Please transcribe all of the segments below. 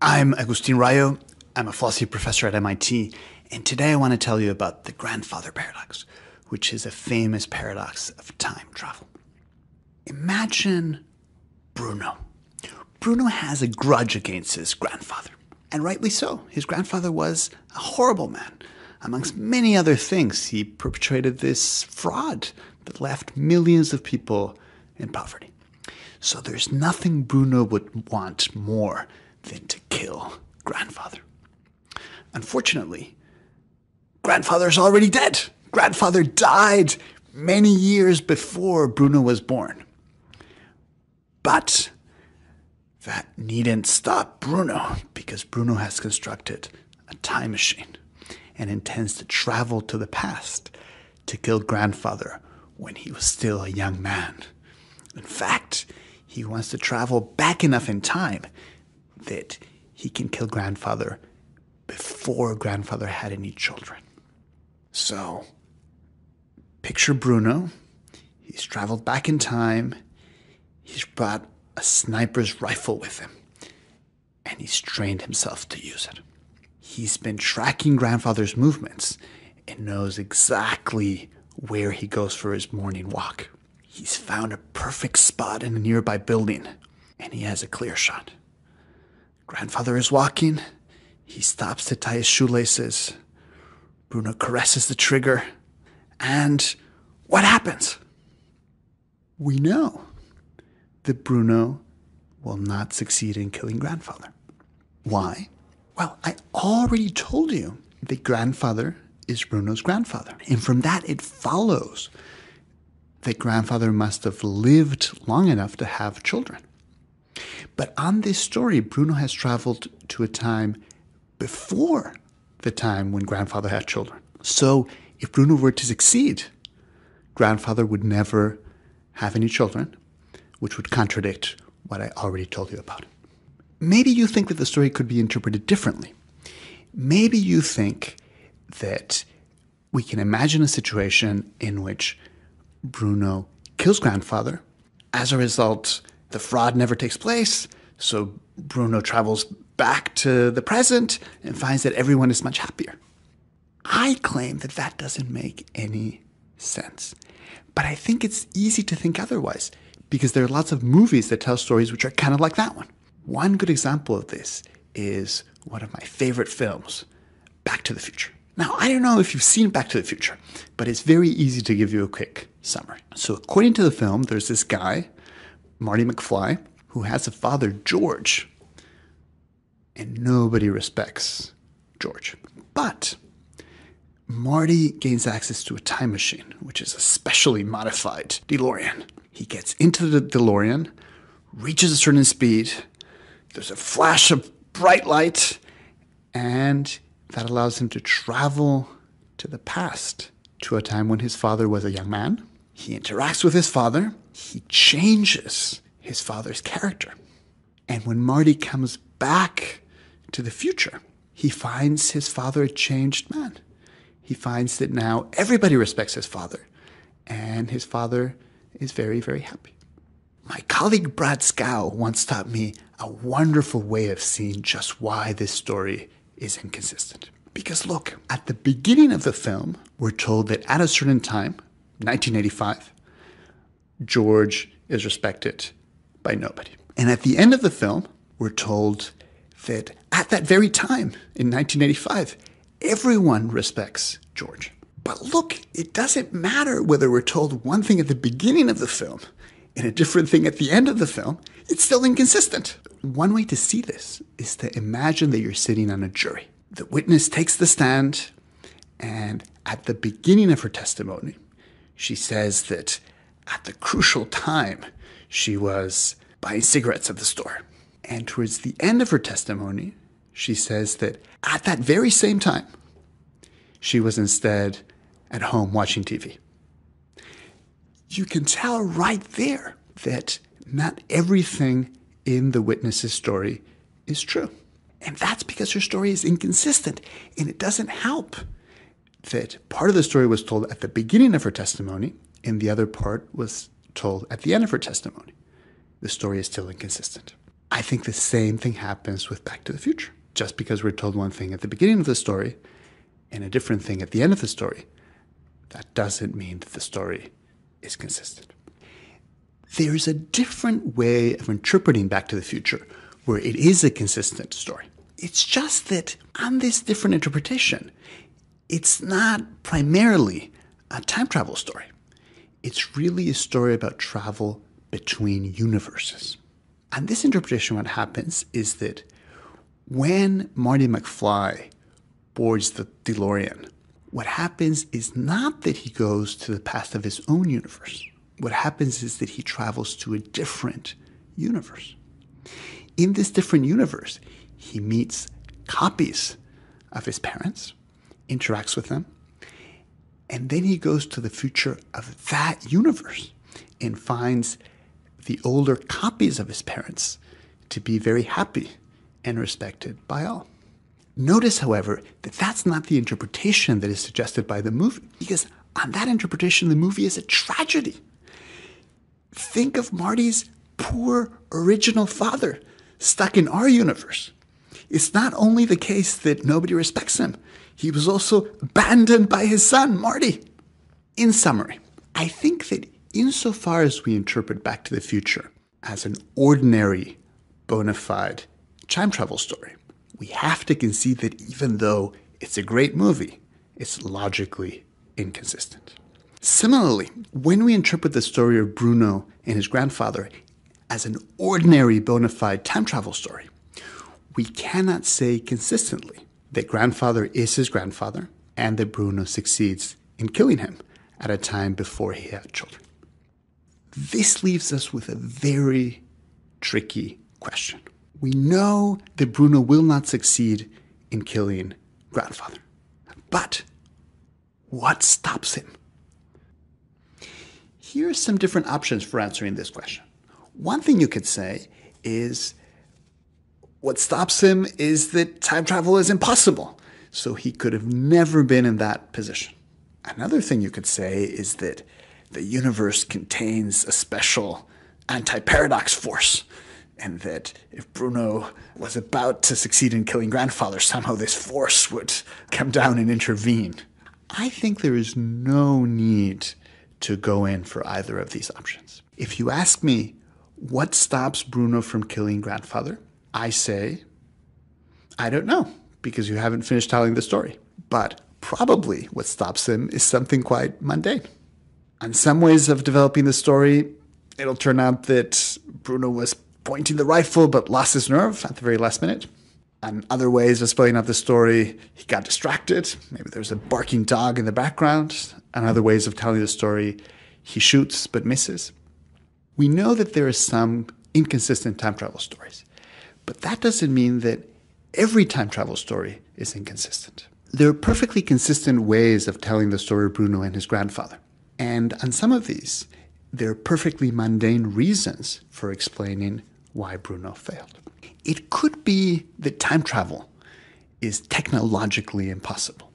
I'm Agustin Raiо. I'm a philosophy professor at MIT, and today I want to tell you about the grandfather paradox, which is a famous paradox of time travel. Imagine Bruno. Bruno has a grudge against his grandfather, and rightly so. His grandfather was a horrible man. Amongst many other things, he perpetrated this fraud that left millions of people in poverty. So there's nothing Bruno would want more than to kill grandfather. Unfortunately, grandfather is already dead. Grandfather died many years before Bruno was born. But that needn't stop Bruno, because Bruno has constructed a time machine and intends to travel to the past to kill grandfather when he was still a young man. In fact, he wants to travel back enough in time that he can kill grandfather before grandfather had any children. So, picture Bruno. He's traveled back in time. He's brought a sniper's rifle with him, and he's trained himself to use it. He's been tracking grandfather's movements and knows exactly where he goes for his morning walk. He's found a perfect spot in a nearby building, and he has a clear shot. Grandfather is walking. He stops to tie his shoelaces. Bruno caresses the trigger. And what happens? We know that Bruno will not succeed in killing grandfather. Why? Well, I already told you that grandfather is Bruno's grandfather. And from that, it follows that grandfather must have lived long enough to have children. But on this story, Bruno has traveled to a time before the time when grandfather had children. So if Bruno were to succeed, grandfather would never have any children, which would contradict what I already told you about. Maybe you think that the story could be interpreted differently. Maybe you think that we can imagine a situation in which Bruno kills grandfather. As a result, the fraud never takes place, so Bruno travels back to the present and finds that everyone is much happier. I claim that that doesn't make any sense. But I think it's easy to think otherwise, because there are lots of movies that tell stories which are kind of like that one. One good example of this is one of my favorite films, Back to the Future. Now, I don't know if you've seen Back to the Future, but it's very easy to give you a quick summary. So according to the film, there's this guy, Marty McFly, who has a father, George, and nobody respects George. But Marty gains access to a time machine, which is a specially modified DeLorean. He gets into the DeLorean, reaches a certain speed, there's a flash of bright light, and that allows him to travel to the past, to a time when his father was a young man. He interacts with his father. He changes his father's character. And when Marty comes back to the future, he finds his father a changed man. He finds that now everybody respects his father, and his father is very, very happy. My colleague Brad Scow once taught me a wonderful way of seeing just why this story is inconsistent. Because look, at the beginning of the film, we're told that at a certain time, 1985, George is respected by nobody. And at the end of the film, we're told that at that very time, in 1985, everyone respects George. But look, it doesn't matter whether we're told one thing at the beginning of the film and a different thing at the end of the film. It's still inconsistent. One way to see this is to imagine that you're sitting on a jury. The witness takes the stand, and at the beginning of her testimony, she says that at the crucial time, she was buying cigarettes at the store. And towards the end of her testimony, she says that at that very same time, she was instead at home watching TV. You can tell right there that not everything in the witness's story is true. And that's because her story is inconsistent. And it doesn't help that part of the story was told at the beginning of her testimony and the other part was told at the end of her testimony. The story is still inconsistent. I think the same thing happens with Back to the Future. Just because we're told one thing at the beginning of the story and a different thing at the end of the story, that doesn't mean that the story is consistent. There's a different way of interpreting Back to the Future where it is a consistent story. It's just that on this different interpretation, it's not primarily a time travel story. It's really a story about travel between universes. On this interpretation, what happens is that when Marty McFly boards the DeLorean, what happens is not that he goes to the past of his own universe. What happens is that he travels to a different universe. In this different universe, he meets copies of his parents, interacts with them, and then he goes to the future of that universe and finds the older copies of his parents to be very happy and respected by all. Notice, however, that that's not the interpretation that is suggested by the movie, because on that interpretation, the movie is a tragedy. Think of Marty's poor original father stuck in our universe. It's not only the case that nobody respects him, he was also abandoned by his son, Marty. In summary, I think that insofar as we interpret Back to the Future as an ordinary, bona fide time travel story, we have to concede that even though it's a great movie, it's logically inconsistent. Similarly, when we interpret the story of Bruno and his grandfather as an ordinary, bona fide time travel story, we cannot say consistently that grandfather is his grandfather and that Bruno succeeds in killing him at a time before he had children. This leaves us with a very tricky question. We know that Bruno will not succeed in killing grandfather. But what stops him? Here are some different options for answering this question. One thing you could say is what stops him is that time travel is impossible, so he could have never been in that position. Another thing you could say is that the universe contains a special anti-paradox force, and that if Bruno was about to succeed in killing grandfather, somehow this force would come down and intervene. I think there is no need to go in for either of these options. If you ask me what stops Bruno from killing grandfather, I say, I don't know, because you haven't finished telling the story. But probably what stops him is something quite mundane. On some ways of developing the story, it'll turn out that Bruno was pointing the rifle but lost his nerve at the very last minute. On other ways of spelling out the story, he got distracted. Maybe there's a barking dog in the background. On other ways of telling the story, he shoots but misses. We know that there are some inconsistent time travel stories, but that doesn't mean that every time travel story is inconsistent. There are perfectly consistent ways of telling the story of Bruno and his grandfather. And on some of these, there are perfectly mundane reasons for explaining why Bruno failed. It could be that time travel is technologically impossible.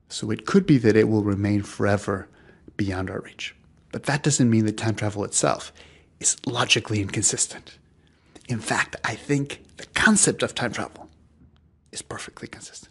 So it could be that it will remain forever beyond our reach. But that doesn't mean that time travel itself is logically inconsistent. In fact, I think the concept of time travel is perfectly consistent.